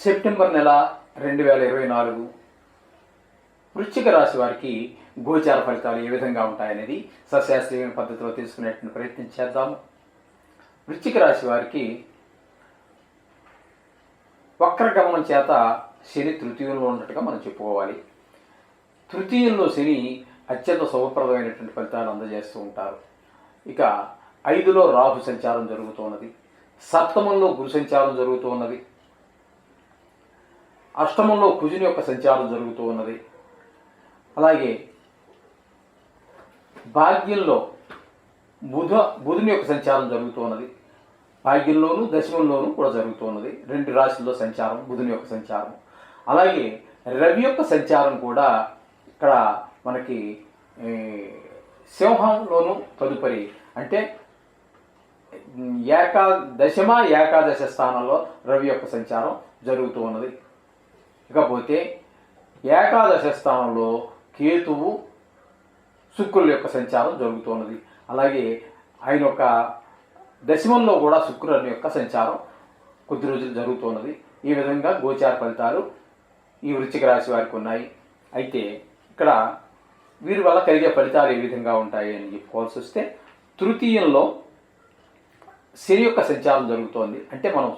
September నెల 2024 వృశ్చిక రాశి వారికి గోచార ఫలితాలు ఏ విధంగా ఉంటాయనేది సశాస్త్రీయ పద్ధతిలో తెలుసుకునేటువంటి ప్రయత్నం చేద్దాము. వృశ్చిక రాశి వారికి వక్రగమనం చేత శని తృతీయంలో ఉన్నట్టుగా మనం చెప్పుకోవాలి. తృతీయంలో శని అత్యంత శుభప్రదమైనటువంటి ఫలితాలు అందజేస్తూ ఉంటారు. ఇక 5లో రాహు సంచారం జరుగుతున్నది, సప్తమంలో గురు సంచారం జరుగుతూ ఉన్నది, అష్టమంలో కుజుని యొక్క సంచారం జరుగుతూ ఉన్నది. అలాగే భాగ్యంలో బుధుని యొక్క సంచారం జరుగుతూ ఉన్నది. భాగ్యంలోను దశమంలోనూ కూడా జరుగుతూ ఉన్నది. 2 రాశుల్లో సంచారం, బుధుని యొక్క సంచారం. అలాగే రవి యొక్క సంచారం కూడా ఇక్కడ మనకి సింహంలోను తదుపరి అంటే ఏకాదశ స్థానంలో రవి యొక్క సంచారం జరుగుతూ ఉన్నది. ఇకపోతే ఏకాదశ స్థానంలో కేతువు శుక్రుల యొక్క సంచారం జరుగుతున్నది. అలాగే ఆయన యొక్క దశమంలో కూడా శుక్రుని యొక్క సంచారం కొద్ది రోజులు జరుగుతున్నది. ఈ విధంగా గోచార ఫలితాలు ఈ వృశ్చిక రాశి వారికి ఉన్నాయి. అయితే ఇక్కడ వీరి వల్ల కలిగే ఫలితాలు ఏ విధంగా ఉంటాయి అని చెప్పుకోవాల్సి వస్తే, తృతీయంలో శని యొక్క సంచారం జరుగుతోంది. అంటే మనం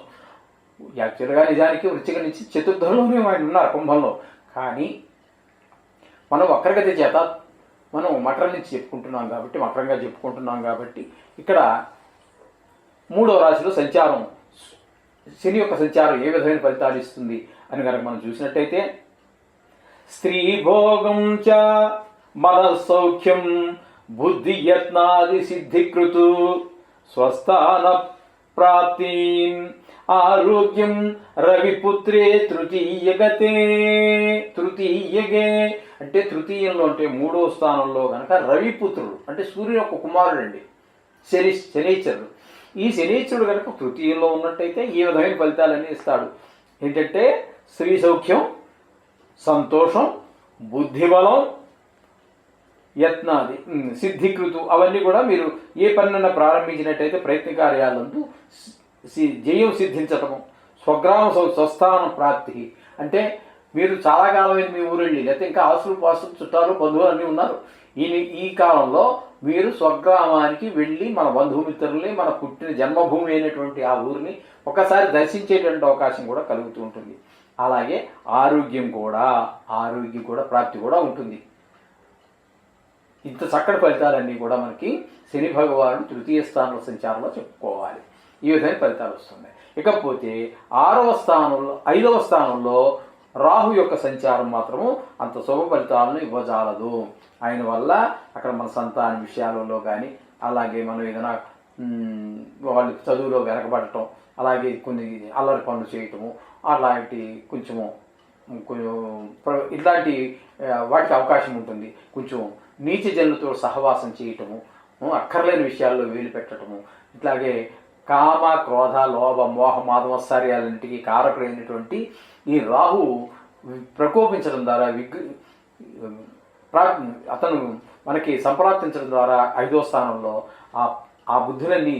యాక్చువల్గా నిజానికి వృశ్చిక నుంచి చతుర్థంలోనే ఆయన ఉన్నారు కుంభంలో. కానీ మనం వక్రగతి చేత మనం మకరం నుంచి మకరంగా చెప్పుకుంటున్నాం కాబట్టి ఇక్కడ 3వ రాశిలో సంచారం, శని యొక్క సంచారం ఏ విధమైన ఫలితాలు ఇస్తుంది అని కనుక మనం చూసినట్టయితే, స్త్రీ భోగం చ మనసౌఖ్యం బుద్ధి యత్నాది సిద్ధికృతు స్వస్థాన ప్రాప్తిన్ ఆరోగ్యం రవిపుత్రే తృతీయగతే. అంటే తృతీయంలో అంటే 3వ స్థానంలో కనుక రవిపుత్రుడు అంటే సూర్యుని యొక్క కుమారుడు అండి, శనీశ్వరుడు. ఈ శనీశ్వరుడు కనుక తృతీయంలో ఉన్నట్టయితే ఈ విధమైన ఫలితాలన్నీ ఇస్తాడు. ఏంటంటే స్త్రీ సౌఖ్యం, సంతోషం, బుద్ధిబలం, యత్నాది సిద్ధికృతు అవన్నీ కూడా మీరు ఏ పనినన్నా ప్రారంభించినట్టయితే ప్రయత్న కార్యాలందు జయం సిద్ధించటము, స్వస్థాన ప్రాప్తి. అంటే మీరు చాలా కాలమైంది మీ ఊరు వెళ్ళి, లేకపోతే ఇంకా ఆస్తులు పాస్తులు చుట్టాలు బంధువులు అన్నీ ఉన్నారు. ఈ కాలంలో మీరు స్వగ్రామానికి వెళ్ళి మన బంధుమిత్రుల్ని, మన పుట్టిన జన్మభూమి అయినటువంటి ఆ ఊరిని ఒకసారి దర్శించేటువంటి అవకాశం కూడా కలుగుతూ ఉంటుంది. అలాగే ఆరోగ్యం కూడా ప్రాప్తి కూడా ఉంటుంది. ఇంత చక్కటి ఫలితాలన్నీ కూడా మనకి శని భగవానుడు తృతీయ స్థానంలో సంచారంలో చెప్పుకోవాలి. ఈ విధమైన ఫలితాలు వస్తున్నాయి. ఇకపోతే 5వ స్థానంలో రాహు యొక్క సంచారం మాత్రము అంత శుభ ఫలితాలను ఇవ్వజాలదు. ఆయన వల్ల అక్కడ మన సంతాన విషయాలలో కానీ, అలాగే మనం ఏదైనా వాళ్ళు చదువులో వెనకబడటం, అలాగే కొన్ని అల్లరి పనులు చేయటము, అలాంటి కొంచెం ఇట్లాంటి వాటికి అవకాశం ఉంటుంది. కొంచెం నీచ జనులతో సహవాసం చేయటము, అక్కర్లేని విషయాల్లో వేలు పెట్టడము, ఇట్లాగే కామ క్రోధ లోభ మోహ మాధమశ్చర్యాలన్నింటికి కారకుడైనటువంటి ఈ రాహు ప్రకోపించడం ద్వారా అతను మనకి సంప్రాప్తించడం ద్వారా 5వ స్థానంలో ఆ బుద్ధులన్నీ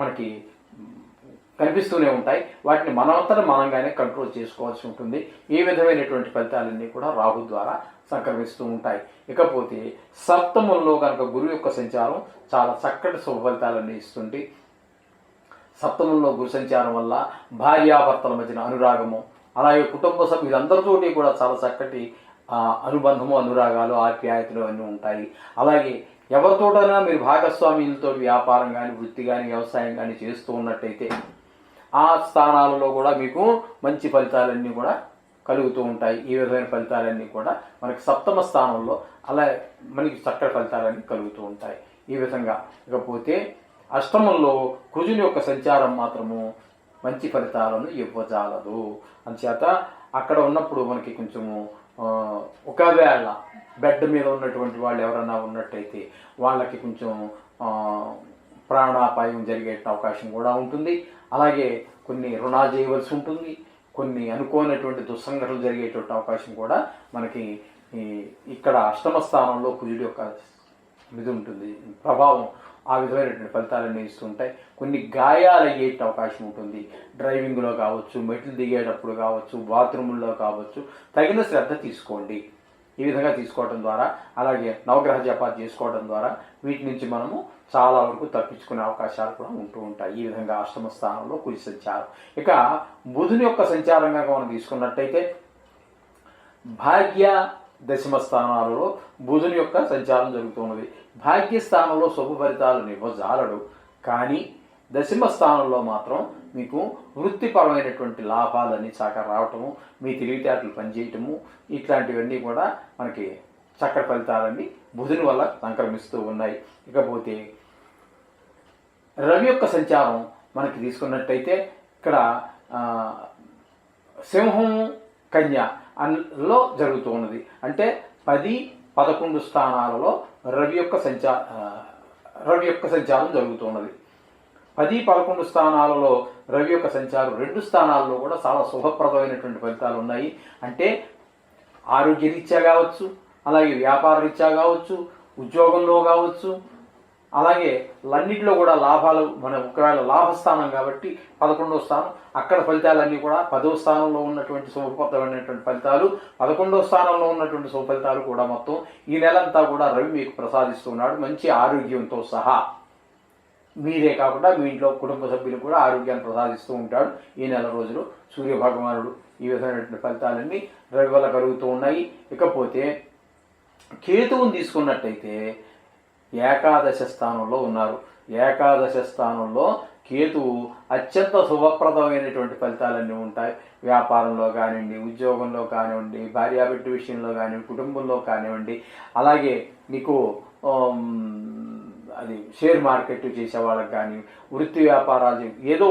మనకి కనిపిస్తూనే ఉంటాయి. వాటిని మనంగానే కంట్రోల్ చేసుకోవాల్సి ఉంటుంది. ఏ విధమైనటువంటి ఫలితాలన్నీ కూడా రాహు ద్వారా సంక్రమిస్తూ ఉంటాయి. ఇకపోతే సప్తమంలో కనుక గురువు యొక్క సంచారం చాలా చక్కటి శుభ ఫలితాలన్నీ ఇస్తుంది. సప్తమంలో గురు సంచారం వల్ల భార్యాభర్తల మధ్యన అనురాగము, అలాగే కుటుంబ సభ్యులందరితోటి కూడా చాలా చక్కటి అనుబంధము, అనురాగాలు, ఆప్యాయతలు అన్నీ ఉంటాయి. అలాగే ఎవరితోటైనా మీరు భాగస్వామ్యులతో వ్యాపారం కానీ, వృత్తి కానీ, వ్యవసాయం కానీ చేస్తూ ఉన్నట్టయితే ఆ స్థానాలలో కూడా మీకు మంచి ఫలితాలన్నీ కూడా కలుగుతూ ఉంటాయి. ఈ విధమైన ఫలితాలన్నీ కూడా మనకి సప్తమ స్థానంలో అలా మనకి చక్కటి ఫలితాలన్నీ కలుగుతూ ఉంటాయి. ఈ విధంగా ఇకపోతే అష్టమంలో కుజుని యొక్క సంచారం మాత్రము మంచి ఫలితాలను ఇవ్వజాలదు. అందుచేత అక్కడ ఉన్నప్పుడు మనకి కొంచెము ఒకవేళ బెడ్ మీద ఉన్నటువంటి వాళ్ళు ఎవరన్నా ఉన్నట్టయితే వాళ్ళకి కొంచెం ప్రాణాపాయం జరిగే అవకాశం కూడా ఉంటుంది. అలాగే కొన్ని రుణాలు చేయవలసి ఉంటుంది. కొన్ని అనుకోనటువంటి దుస్సంఘటనలు జరిగేటువంటి అవకాశం కూడా మనకి ఇక్కడ అష్టమ స్థానంలో కుజుడి యొక్క ఇది ఉంటుంది, ప్రభావం ఆ విధమైనటువంటి ఫలితాలన్నీ ఇస్తూ ఉంటాయి. కొన్ని గాయాలు అయ్యే అవకాశం ఉంటుంది. డ్రైవింగ్లో కావచ్చు, మెట్లు దిగేటప్పుడు కావచ్చు, బాత్రూముల్లో కావచ్చు. తగిన శ్రద్ధ తీసుకోండి. ఈ విధంగా తీసుకోవడం ద్వారా, అలాగే నవగ్రహ జపాలు చేసుకోవడం ద్వారా వీటి నుంచి మనము చాలా వరకు తప్పించుకునే అవకాశాలు కూడా ఉంటూ ఉంటాయి. ఈ విధంగా అష్టమ స్థానంలో కుజ సంచారం. ఇక బుధుని యొక్క సంచారం కనుక మనం తీసుకున్నట్టయితే భాగ్య దశమ స్థానాలలో బుధుని యొక్క సంచారం జరుగుతున్నది. భాగ్యస్థానంలో శుభ ఫలితాలను ఇవ్వజాలడు, కానీ దశమ స్థానంలో మాత్రం మీకు వృత్తిపరమైనటువంటి లాభాలన్నీ చక్కగా రావటము, మీ తెలివితేటలు పనిచేయటము, ఇట్లాంటివన్నీ కూడా మనకి చక్కటి ఫలితాలన్నీ బుధుని వల్ల సంక్రమిస్తూ ఉన్నాయి. ఇకపోతే రవి యొక్క సంచారం మనకి తీసుకున్నట్టయితే ఇక్కడ సింహం కన్య లో జరుగుతూ ఉన్నది. అంటే 10-11 స్థానాలలో రవి యొక్క సంచారం జరుగుతున్నది. 10-11 స్థానాలలో రవి యొక్క సంచారం 2 స్థానాల్లో కూడా చాలా శుభప్రదమైనటువంటి ఫలితాలు ఉన్నాయి. అంటే ఆరోగ్యరీత్యా కావచ్చు, అలాగే వ్యాపార రీత్యా కావచ్చు, ఉద్యోగంలో కావచ్చు, అలాగే అన్నింటిలో కూడా లాభాలు. మన ఒకవేళ లాభస్థానం కాబట్టి 11వ స్థానం, అక్కడ ఫలితాలన్నీ కూడా 10వ స్థానంలో ఉన్నటువంటి శుభప్రదమైనటువంటి ఫలితాలు, 11వ స్థానంలో ఉన్నటువంటి శుభ ఫలితాలు కూడా మొత్తం ఈ నెలంతా కూడా రవి మీకు ప్రసాదిస్తున్నాడు. మంచి ఆరోగ్యంతో సహా మీరే కాకుండా మీ ఇంట్లో కుటుంబ సభ్యులు కూడా ఆరోగ్యాన్ని ప్రసాదిస్తూ ఉంటాడు ఈ నెల రోజులు. సూర్యభగవానుడు ఈ విధమైనటువంటి ఫలితాలన్నీ రవి వల్ల కలుగుతూ ఉన్నాయి. ఇకపోతే కేతువుని తీసుకున్నట్టయితే ఏకాదశ స్థానంలో ఉన్నారు. ఏకాదశ స్థానంలో కేతువు అత్యంత శుభప్రదమైనటువంటి ఫలితాలన్నీ ఉంటాయి. వ్యాపారంలో కానివ్వండి, ఉద్యోగంలో కానివ్వండి, భార్యాబిడ్డ విషయంలో కానివ్వండి, కుటుంబంలో కానివ్వండి, అలాగే మీకు అది షేర్ మార్కెట్ చేసే వాళ్ళకి కానీ, వృత్తి వ్యాపారాలు ఏదో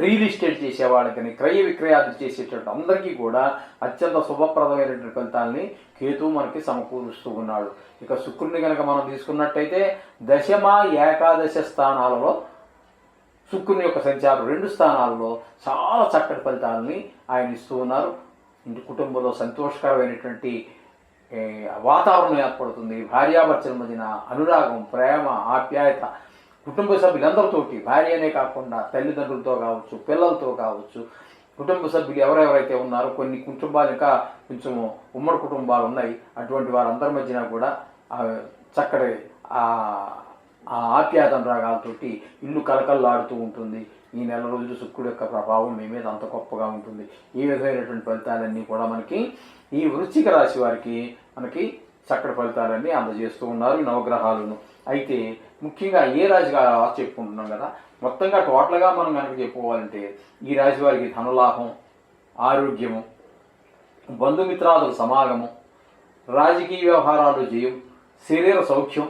రియల్ ఎస్టేట్ చేసే వాళ్ళకి కానీ, క్రయ విక్రయాలు చేసేటటువంటి అందరికీ కూడా అత్యంత శుభప్రదమైనటువంటి ఫలితాలని కేతువు మనకి సమకూరుస్తూ ఉన్నాడు. ఇక శుక్రుడిని కనుక మనం తీసుకున్నట్టయితే దశమ ఏకాదశ స్థానాలలో శుక్రుని యొక్క సంచారం 2 స్థానాల్లో చాలా చక్కటి ఫలితాలని ఆయన ఇస్తూ ఉన్నారు. ఇంటి కుటుంబంలో సంతోషకరమైనటువంటి వాతావరణం ఏర్పడుతుంది. భార్యాభర్తల మధ్యన అనురాగం, ప్రేమ, ఆప్యాయత, కుటుంబ సభ్యులందరితోటి, భార్యనే కాకుండా తల్లిదండ్రులతో కావచ్చు, పిల్లలతో కావచ్చు, కుటుంబ సభ్యులు ఎవరెవరైతే ఉన్నారో, కొన్ని కుటుంబాలు ఇంకా కొంచెం ఉమ్మడి కుటుంబాలు ఉన్నాయి, అటువంటి వారందరి మధ్యన కూడా చక్కటి ఆప్యాయతం రాగాలతోటి ఇల్లు కలకల్లాడుతూ ఉంటుంది. ఈ నెల రోజులు శుక్రుడు యొక్క ప్రభావం మీ మీద అంత గొప్పగా ఉంటుంది. ఈ విధమైనటువంటి ఫలితాలన్నీ కూడా మనకి ఈ వృశ్చిక రాశి వారికి మనకి చక్కటి ఫలితాలన్నీ అందజేస్తూ ఉన్నారు నవగ్రహాలను. అయితే ముఖ్యంగా ఏ రాశిగా చెప్పుకుంటున్నాం కదా, మొత్తంగా టోటల్గా మనం కనుక చెప్పుకోవాలంటే ఈ రాశి వారికి ధనలాభం, ఆరోగ్యము, బంధుమిత్రాదుల సమాగము, రాజకీయ వ్యవహారాలు జయం, శరీర సౌఖ్యం,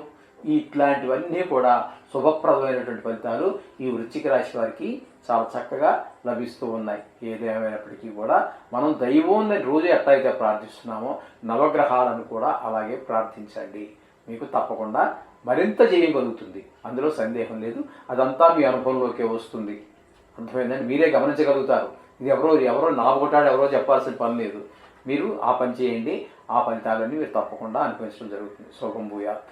ఇట్లాంటివన్నీ కూడా శుభప్రదమైనటువంటి ఫలితాలు ఈ వృశ్చిక రాశి వారికి చాలా చక్కగా లభిస్తూ ఉన్నాయి. ఏదేమైనప్పటికీ కూడా మనం దైవాన్ని రోజు ఎట్లయితే ప్రార్థిస్తున్నామో నవగ్రహాలను కూడా అలాగే ప్రార్థించండి. మీకు తప్పకుండా మరింత చేయగలుగుతుంది, అందులో సందేహం లేదు. అదంతా మీ అనుభవంలోకే వస్తుంది. అర్థమైందని మీరే గమనించగలుగుతారు. ఇది ఎవరో నాబోటాడు ఎవరో చెప్పాల్సిన పని లేదు. మీరు ఆ పని చేయండి, ఆ ఫలితాలన్నీ మీరు తప్పకుండా అనుభవించడం జరుగుతుంది. శుభం భూయాత్.